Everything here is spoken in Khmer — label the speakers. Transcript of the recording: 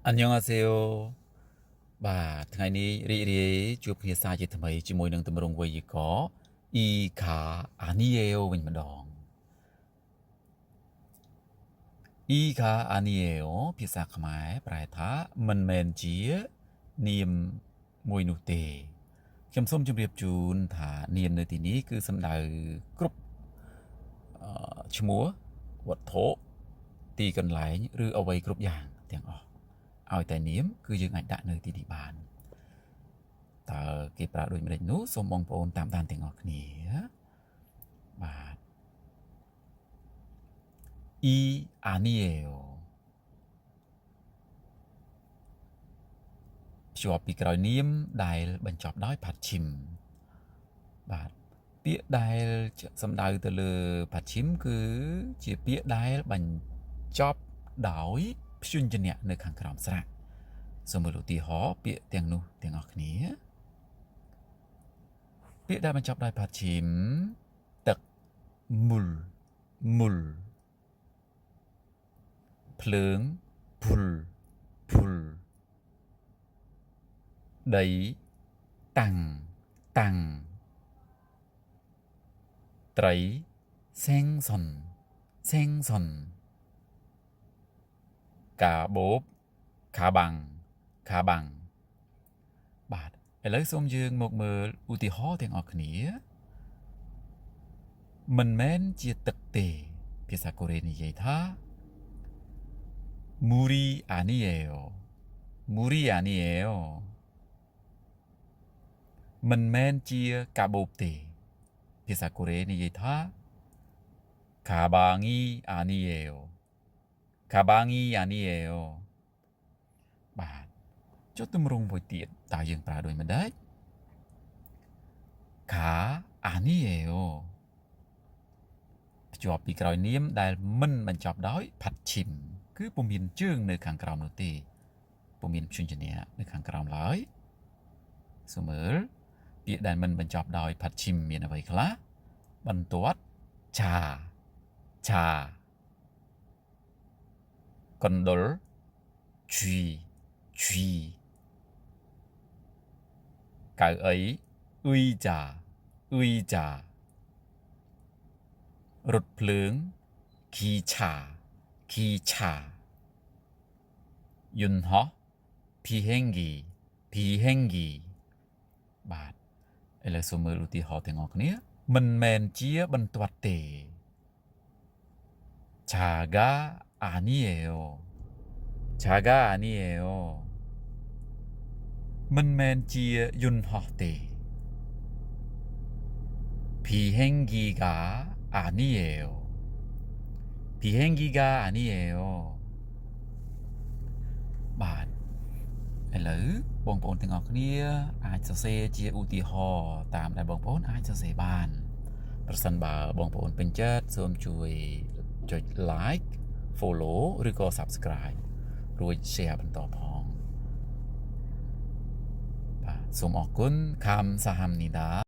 Speaker 1: 안녕하세요. បាទថ្ងៃនេះរីករាយជួបគ្នាសារជាថ្មីជាមួយនឹងទម្រង់វេយ្យាករណ៍ E ខា Anieo វិញម្ដង E ខា Anieo ភាសាខ្មែរប្រែថាមិនមែនជានាមមួយនោះទេខ្ញុំសូមជម្រាបជូនថានាមនៅទីនេះគឺសំដៅគ្រប់ឈ្មោះវត្ថុទីកន្លែងឬអ្វីគ្រប់យ៉ាងទាំងអស់ឲ្យតែនាមគឺយើងអាចដាក់នៅទីនេះបានតើគេប្រើដូចម្ដេចនោះសូមបងប្អូនតាមដានទាំងអស់គ្នាបាទ E Anieo ភ្ជាប់ពីក្រោយនាមដែលបញ្ចប់ដោយផាត់ឈីមបាទពាក្យដែលសំដៅទៅលើផាត់ឈីមគឺជាពាក្យដែលបញ្ចប់ដោយព្យញ្ជនៈនៅខាងក្រោមស្រៈសូមមើលឧទាហរណ៍ពាក្យទាំងនោះទាំងអស់គ្នាពាក្យដែលបញ្ចប់ដោយផាត់ឈីមទឹកមុលភ្លើងភុលដីតាំងត្រីសេងសុនកាបូបខាបាំងបាទឥឡូវសូមយើងមកមើលឧទាហរណ៍ទាំងអស់គ្នាមិនមែនជាទឹកទេភាសាកូរ៉េនិយាយថា Muri 아니에요 មិនមែនជាកាបូបទេភាសាកូរ៉េនិយាយថា 가방이 아니에요 បាទចុះទម្រង់មួយទៀតតើយើងប្រើដូចម្ដេច Ka 아니에요 ភ្ជាប់ពីក្រោយនាមដែលមិនបញ្ចប់ដោយផាត់ឈីមគឺពុំមានជើងនៅខាងក្រោមនោះទេពុំមានព្យញ្ជនៈនៅខាងក្រោមឡើយសូមមើលពាក្យដែលមិនបញ្ចប់ដោយផាត់ឈីមមានអ្វីខ្លះបន្ទាត់ឆាកណ្ដុរឈីកៅអីអ៊ុយចារថភ្លើងគីឆាយន្តហោះភីហេងហ្គីបាទឥឡូវសូមមើលឧទាហរណ៍ទាំងអស់គ្នាមិនមែនជាបន្ទាត់ទេ 차가 아니에요 មិនមែនជាយន្តហោះទេ 비행기가 아니에요 បាទឥឡូវបងប្អូនទាំងអស់គ្នាអាចសរសេរជាឧទាហរណ៍តាមដែលបងប្អូនអាចសរសេរបានប្រសិនបើបងប្អូនពេញចិត្តសូមជួយចុច like follow ឬក៏ subscribe រួច share បន្តផងបាទសូមអរគុណ감사합니다